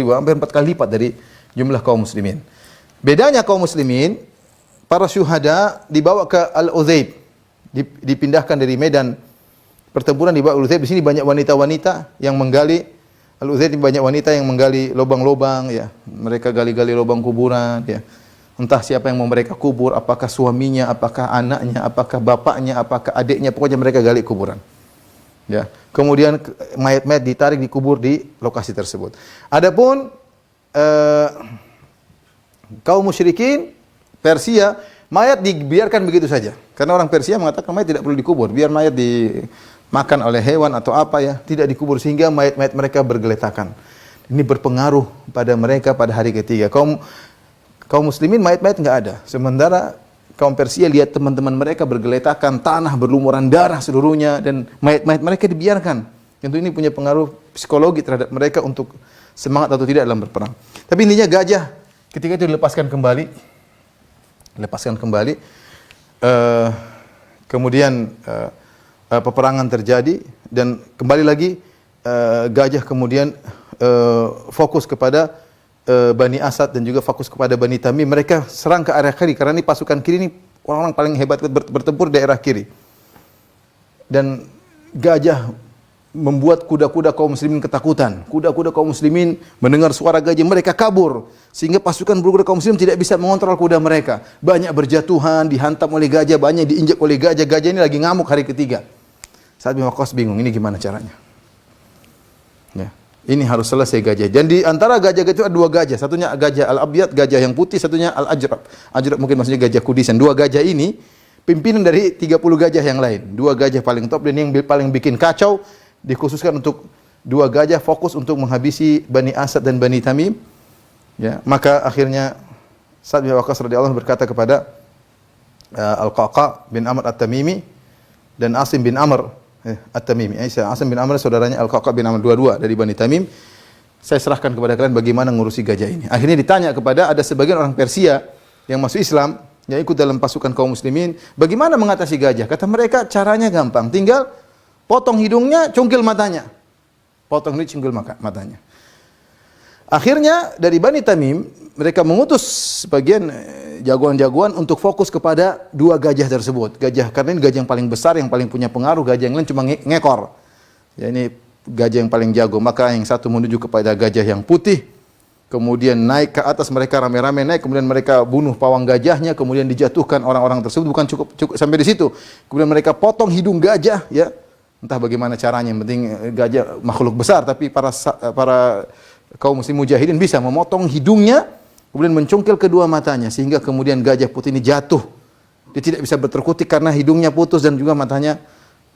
hampir 4 kali lipat dari jumlah kaum muslimin. Bedanya kaum muslimin, para syuhada dibawa ke Al-Udzaib, dipindahkan dari medan pertempuran dibawa ke Al-Udzaib. Di sini banyak wanita-wanita yang menggali. Al-Udzaib banyak wanita yang menggali lubang-lubang, ya. Mereka gali-gali lubang kuburan, ya. Entah siapa yang mau mereka kubur, apakah suaminya, apakah anaknya, apakah bapaknya, apakah adiknya, pokoknya mereka gali kuburan. Ya. Kemudian mayat-mayat ditarik dikubur di lokasi tersebut. Adapun kaum musyrikin Persia, mayat dibiarkan begitu saja. Karena orang Persia mengatakan mayat tidak perlu dikubur, biar mayat dimakan oleh hewan atau apa, ya, tidak dikubur, sehingga mayat-mayat mereka bergeletakan. Ini berpengaruh pada mereka pada hari ketiga. Kaum muslimin mayat-mayat enggak ada. Sementara kaum Persia lihat teman-teman mereka bergeletakan, tanah berlumuran darah seluruhnya, dan mayat-mayat mereka dibiarkan. Tentu ini punya pengaruh psikologi terhadap mereka untuk semangat atau tidak dalam berperang. Tapi intinya gajah ketika itu dilepaskan kembali. Kemudian peperangan terjadi dan kembali lagi gajah kemudian fokus kepada Bani Asad dan juga fokus kepada Bani Tamim. Mereka serang ke arah kiri karena ini pasukan kiri ini orang-orang paling hebat bertempur di daerah kiri. Dan gajah membuat kuda-kuda kaum muslimin ketakutan. Kuda-kuda kaum muslimin mendengar suara gajah, mereka kabur. Sehingga pasukan berkuda kaum muslim tidak bisa mengontrol kuda mereka. Banyak berjatuhan, dihantam oleh gajah, banyak diinjak oleh gajah. Gajah ini lagi ngamuk hari ketiga. Sa'ad bin Waqqas bingung, ini gimana caranya? Ya. Ini harus selesai gajah. Dan di antara gajah itu ada dua gajah. Satunya gajah al-abyad, gajah yang putih. Satunya al-ajrab. Ajrab mungkin maksudnya gajah kudisan. Dua gajah ini pimpinan dari 30 gajah yang lain. Dua gajah paling top dan yang paling bikin kacau dikhususkan untuk dua gajah fokus untuk menghabisi Bani Asad dan Bani Tamim. Ya, maka akhirnya Sa'ad bin Waqqas radhiyallahu anhu berkata kepada Al-Qaqa bin Amr At-Tamimi dan Asim bin Amr At-Tamimi. Asim bin Amr saudaranya Al-Qaqa bin Amr, dua-dua dari Bani Tamim. Saya serahkan kepada kalian bagaimana ngurusi gajah ini. Akhirnya ditanya kepada ada sebagian orang Persia yang masuk Islam, yang ikut dalam pasukan kaum muslimin, bagaimana mengatasi gajah? Kata mereka caranya gampang, tinggal potong hidungnya, cungkil matanya. Potong hidung, cungkil matanya. Akhirnya dari Bani Tamim mereka mengutus sebagian jagoan-jagoan untuk fokus kepada dua gajah tersebut. Gajah karena ini gajah yang paling besar, yang paling punya pengaruh. Gajah yang lain cuma ngekor. Ya, ini gajah yang paling jago. Maka yang satu menuju kepada gajah yang putih. Kemudian naik ke atas, mereka rame-rame naik. Kemudian mereka bunuh pawang gajahnya. Kemudian dijatuhkan orang-orang tersebut. Bukan cukup sampai di situ. Kemudian mereka potong hidung gajah. Ya, entah bagaimana caranya. Yang penting gajah makhluk besar. Tapi para kaum muslim mujahidin bisa memotong hidungnya, kemudian mencungkil kedua matanya, sehingga kemudian gajah putih ini jatuh. Dia tidak bisa berterkutik karena hidungnya putus dan juga matanya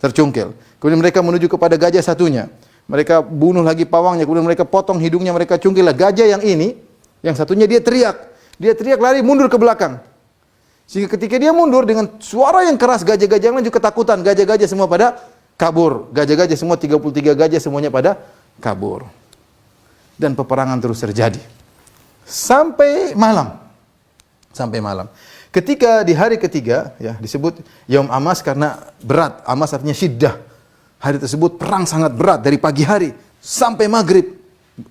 tercungkil. Kemudian mereka menuju kepada gajah satunya. Mereka bunuh lagi pawangnya, kemudian mereka potong hidungnya, mereka cungkil. Gajah yang ini, yang satunya dia teriak. Dia teriak lari mundur ke belakang. Sehingga ketika dia mundur dengan suara yang keras, gajah-gajah yang lain juga ketakutan. Gajah-gajah semua pada kabur. Gajah-gajah semua 33 gajah semuanya pada kabur. Dan peperangan terus terjadi sampai malam. Ketika di hari ketiga, ya, disebut Yaum Amas karena berat. Amas artinya syiddah. Hari tersebut perang sangat berat dari pagi hari sampai maghrib.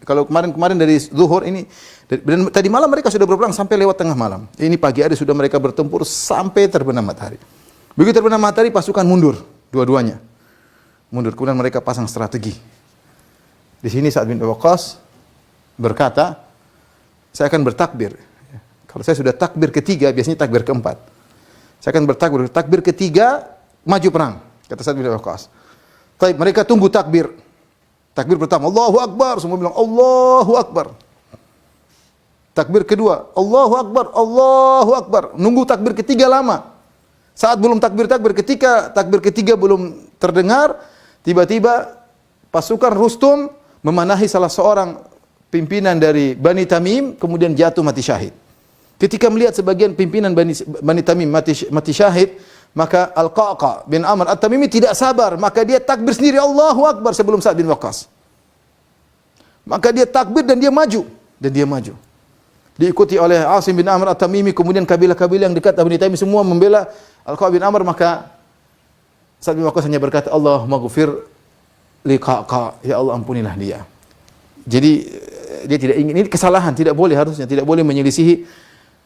Kalau kemarin dari zuhur ini, dan tadi malam mereka sudah berperang sampai lewat tengah malam. Ini pagi hari sudah mereka bertempur sampai terbenam matahari. Begitu terbenam matahari, pasukan mundur, dua-duanya mundur. Kemudian mereka pasang strategi. Di sini Sa'ad bin Waqqas berkata, saya akan bertakbir. Kalau saya sudah takbir ketiga, biasanya takbir keempat. Saya akan takbir ketiga, maju perang. Kata Sa'ad bin Waqqas. Baik, mereka tunggu takbir. Takbir pertama, Allahu Akbar. Semua bilang, Allahu Akbar. Takbir kedua, Allahu Akbar, Allahu Akbar. Nunggu takbir ketiga lama. Saat belum ketika takbir ketiga belum terdengar, tiba-tiba pasukan Rustum memanahi salah seorang pimpinan dari Bani Tamim, kemudian jatuh mati syahid. Ketika melihat sebagian pimpinan Bani Tamim mati syahid, maka Al-Qaqa bin Amr At-Tamimi tidak sabar, maka dia takbir sendiri Allahu Akbar sebelum Sa'ad bin Waqqas. Maka dia takbir dan dia maju. Diikuti oleh Asim bin Amr At-Tamimi, kemudian kabilah-kabilah yang dekat Bani Tamim semua membela Al-Qaqa bin Amr, maka Sa'ad bin Waqqas hanya berkata, Allahumma ghfir li Qaqa, ya Allah ampunilah dia. Jadi dia tidak ingin, ini kesalahan, tidak boleh, harusnya tidak boleh menyelisihi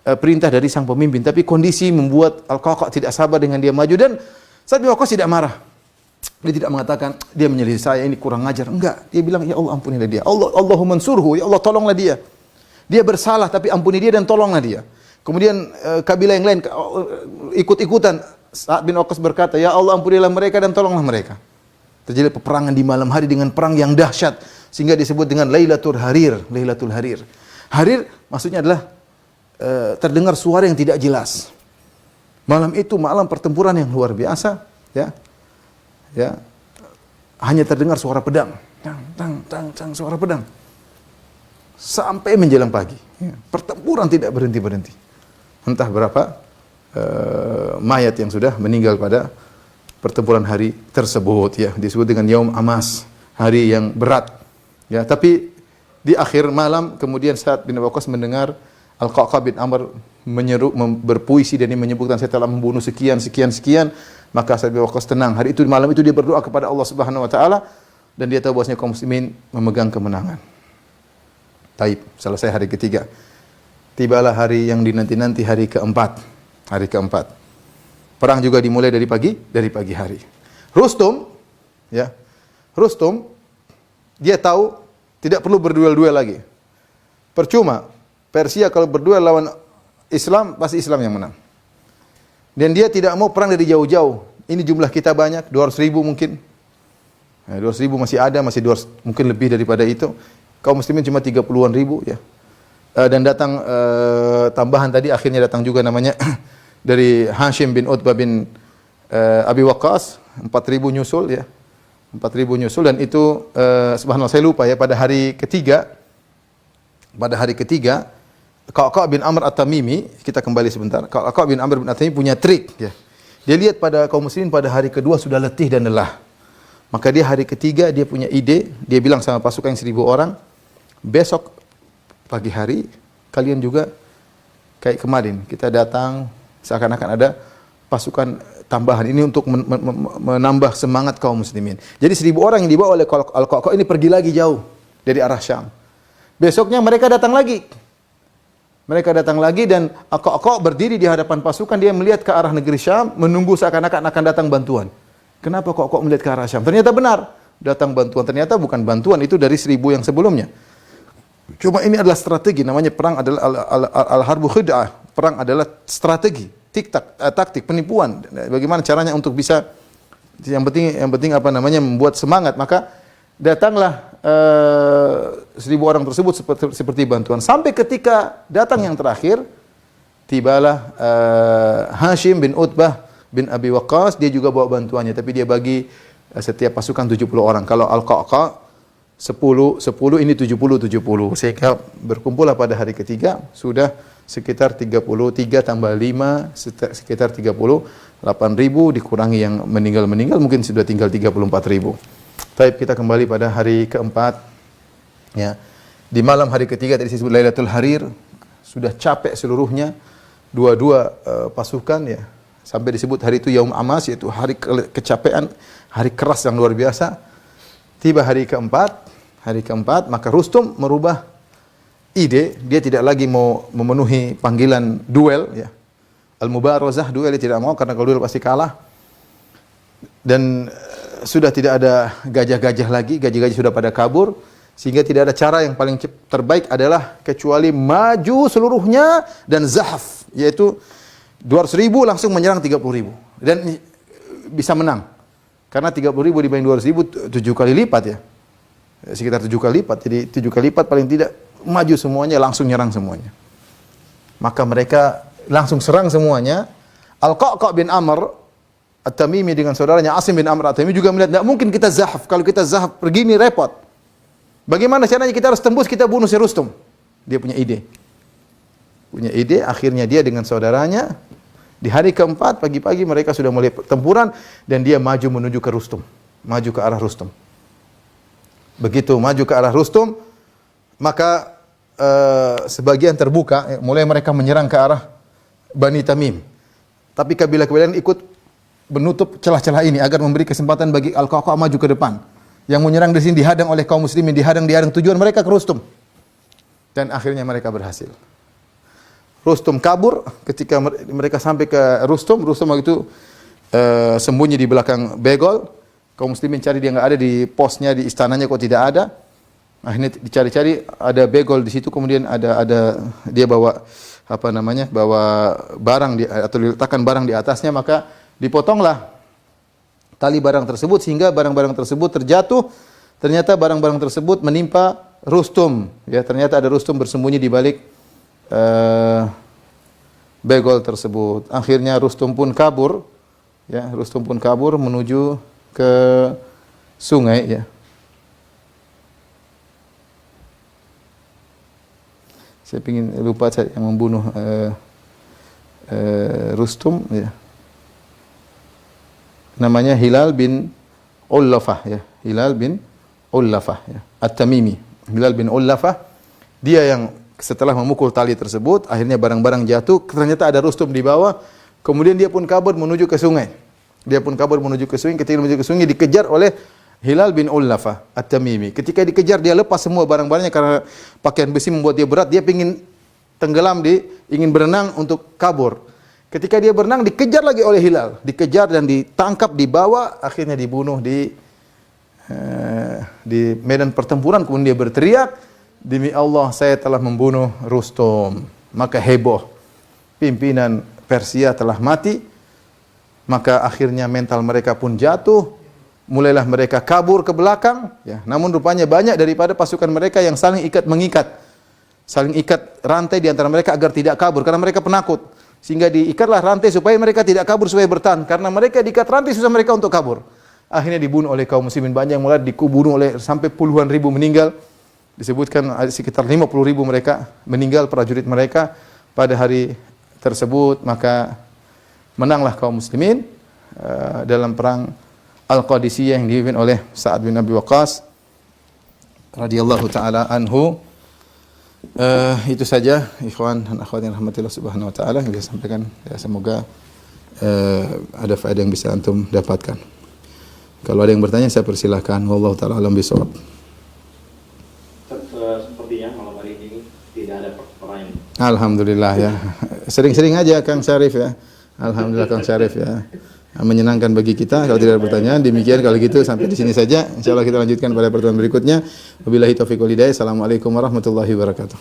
perintah dari sang pemimpin, tapi kondisi membuat Al-Qa'qa' tidak sabar dengan dia maju, dan Sa'ad bin Waqqas tidak marah. Dia tidak mengatakan dia menyelisih saya, ini kurang ajar. Enggak, dia bilang, ya Allah ampunilah dia. Allahumma ansurhu, ya Allah tolonglah dia. Dia bersalah tapi ampuni dia dan tolonglah dia. Kemudian kabilah yang lain ikut-ikutan. Sa'ad bin Waqqas berkata, ya Allah ampunilah mereka dan tolonglah mereka. Terjadi peperangan di malam hari dengan perang yang dahsyat sehingga disebut dengan Lailatul Harir. Lailatul Harir. Harir maksudnya adalah terdengar suara yang tidak jelas. Malam itu malam pertempuran yang luar biasa, ya. Ya. Hanya terdengar suara pedang. Tang, suara pedang. Sampai menjelang pagi. Ya. Pertempuran tidak berhenti-berhenti. Entah berapa mayat yang sudah meninggal pada pertempuran hari tersebut, ya, disebut dengan Yaum Amas, hari yang berat, ya. Tapi di akhir malam kemudian Sa'ad bin Waqqas mendengar Al-Qa'qa' bin Amr menyeru, berpuisi, dan dia menyebutkan saya telah membunuh sekian, maka Sa'ad bin Waqqas tenang. Hari itu, malam itu dia berdoa kepada Allah Subhanahu wa taala, dan dia tahu bahwasanya kaum muslimin memegang kemenangan. Taib, selesai hari ketiga. Tibalah hari yang dinanti-nanti, hari keempat. Hari keempat. Perang juga dimulai dari pagi hari. Rustum, ya. Rustum dia tahu tidak perlu berduel-duel lagi. Percuma. Persia kalau berduel lawan Islam, pasti Islam yang menang. Dan dia tidak mau perang dari jauh-jauh. Ini jumlah kita banyak, 200.000 mungkin. Nah, 200.000 masih ada, masih 200, mungkin lebih daripada itu. Kaum muslimin cuma 30-an ribu, ya. Dan datang tambahan tadi, akhirnya datang juga namanya dari Hashim bin Utbah bin Abi Waqqas, 4.000 nyusul, ya. 4.000 nyusul, dan itu subhanallah saya lupa, ya, pada hari ketiga Qa'qa' bin Amr At-Tamimi, kita kembali sebentar. Qa'qa' bin Amr bin At-Tamimi punya trik, ya. Dia lihat pada kaum muslimin pada hari kedua sudah letih dan lelah. Maka dia hari ketiga dia punya ide, dia bilang sama pasukan yang 1.000 orang, besok pagi hari kalian juga kayak kemarin, kita datang seakan-akan ada pasukan tambahan ini untuk menambah semangat kaum muslimin. Jadi 1.000 orang yang dibawa oleh Al-Qa'qa' ini pergi lagi jauh dari arah Syam. Besoknya mereka datang lagi. Dan Al-Qa'qa' berdiri di hadapan pasukan, dia melihat ke arah negeri Syam, menunggu seakan-akan akan datang bantuan. Kenapa Qa'qa' melihat ke arah Syam? Ternyata benar, datang bantuan. Ternyata bukan bantuan, itu dari 1.000 yang sebelumnya. Cuma ini adalah strategi, namanya perang adalah al-harbu khid'ah. Perang adalah strategi, taktik, penipuan. Bagaimana caranya untuk bisa, yang penting apa namanya, membuat semangat. Maka datanglah 1.000 orang tersebut seperti bantuan. Sampai ketika datang yang terakhir, tibalah Hashim bin Utbah bin Abi Waqqas, dia juga bawa bantuannya, tapi dia bagi setiap pasukan 70 orang. Kalau Al-Qa'qa' 10, ini 70. Sehingga berkumpullah pada hari ketiga, sudah sekitar 33 tambah 5, sekitar 38.000, dikurangi yang meninggal, mungkin sudah tinggal 34.000. Baik, kita kembali pada hari keempat, ya. Di malam hari ketiga tadi disebut Lailatul Harir, sudah capek seluruhnya, dua pasukan, ya. Sampai disebut hari itu Yaum Amas, yaitu hari kecapean, hari keras yang luar biasa. Tiba hari keempat, maka Rustum merubah ide, dia tidak lagi mau memenuhi panggilan duel, ya. Al-Mubarazah, duel dia tidak mau, karena kalau duel pasti kalah. Dan sudah tidak ada gajah-gajah lagi, gajah-gajah sudah pada kabur, sehingga tidak ada cara yang paling terbaik adalah kecuali maju seluruhnya dan zahaf, yaitu 200.000 langsung menyerang 30.000 dan bisa menang. Karena 30.000 dibanding 200.000 7 kali lipat, ya. Sekitar 7 kali lipat. Jadi 7 kali lipat paling tidak, maju semuanya, langsung nyerang semuanya. Maka mereka langsung serang semuanya. Al-Qa'qa' bin Amr At-Tamimi dengan saudaranya Asim bin Amr At-Tamimi juga melihat, tidak mungkin kita zahaf. Kalau kita zahaf pergi ini repot. Bagaimana caranya kita harus tembus, kita bunuh si Rustum. Dia punya ide. Akhirnya dia dengan saudaranya, di hari keempat, pagi-pagi mereka sudah mulai pertempuran, dan dia maju menuju ke Rustum. Maju ke arah Rustum. Begitu maju ke arah Rustum, maka sebagian terbuka, mulai mereka menyerang ke arah Bani Tamim. Tapi kabilah-kabilah ikut menutup celah-celah ini agar memberi kesempatan bagi Al-Qa'qa' maju ke depan. Yang menyerang di sini dihadang oleh kaum muslimin, dihadang, tujuan mereka ke Rustum. Dan akhirnya mereka berhasil. Rustum kabur. Ketika mereka sampai ke Rustum waktu itu sembunyi di belakang Begol. Kaum muslimin cari dia nggak ada di posnya di istananya, kok tidak ada. Akhirnya dicari-cari, ada Begol di situ, kemudian ada dia bawa bawa barang atau diletakkan barang di atasnya, maka dipotonglah tali barang tersebut sehingga barang-barang tersebut terjatuh. Ternyata barang-barang tersebut menimpa Rustum. Ya, ternyata ada Rustum bersembunyi di balik Begol tersebut. Akhirnya Rustum pun kabur. Ya, Rustum pun kabur menuju ke sungai. Ya. Saya lupa yang membunuh Rustum. Ya. Namanya Hilal bin Ullafah. Ya. Hilal bin Ullafah. Ya. At-Tamimi. Hilal bin Ullafah. Dia yang setelah memukul tali tersebut, akhirnya barang-barang jatuh. Ternyata ada Rustum di bawah. Kemudian dia pun kabur menuju ke sungai. Ketika menuju ke sungai dikejar oleh Hilal bin Ullafah At-Tamimi. Ketika dikejar dia lepas semua barang-barangnya karena pakaian besi membuat dia berat. Dia ingin tenggelam, ingin berenang untuk kabur. Ketika dia berenang dikejar lagi oleh Hilal. Dikejar dan ditangkap, dibawa, akhirnya dibunuh di medan pertempuran. Kemudian dia berteriak, "Demi Allah, saya telah membunuh Rustum." Maka heboh. Pimpinan Persia telah mati. Maka akhirnya mental mereka pun jatuh. Mulailah mereka kabur ke belakang. Ya. Namun rupanya banyak daripada pasukan mereka yang saling mengikat. Saling ikat rantai di antara mereka agar tidak kabur. Karena mereka penakut. Sehingga diikatlah rantai supaya mereka tidak kabur, supaya bertahan. Karena mereka diikat rantai susah mereka untuk kabur. Akhirnya dibunuh oleh kaum muslimin banyak, mulai dibunuh oleh sampai puluhan ribu meninggal. Disebutkan sekitar 50.000 mereka meninggal, prajurit mereka pada hari tersebut. Maka menanglah kaum muslimin dalam perang Al-Qadisiyah yang dipimpin oleh Sa'ad bin Abi Waqqas radhiyallahu taala anhu. Itu saja ikhwan dan akhwat yang rahmatillah subhanahu wa taala yang bisa sampaikan. Ya, semoga ada faedah yang bisa antum dapatkan. Kalau ada yang bertanya saya persilahkan. Wallahu taala alam bisawab. Sepertinya malam hari ini tidak ada pertanyaan. Alhamdulillah ya. Sering-sering aja Kang Syarif ya. Alhamdulillah Kang Syarif ya. Menyenangkan bagi kita kalau tidak ada pertanyaan. Demikian kalau gitu sampai di sini saja. Insyaallah kita lanjutkan pada pertemuan berikutnya. Wabillahi taufiq wal hidayah. Assalamualaikum warahmatullahi wabarakatuh.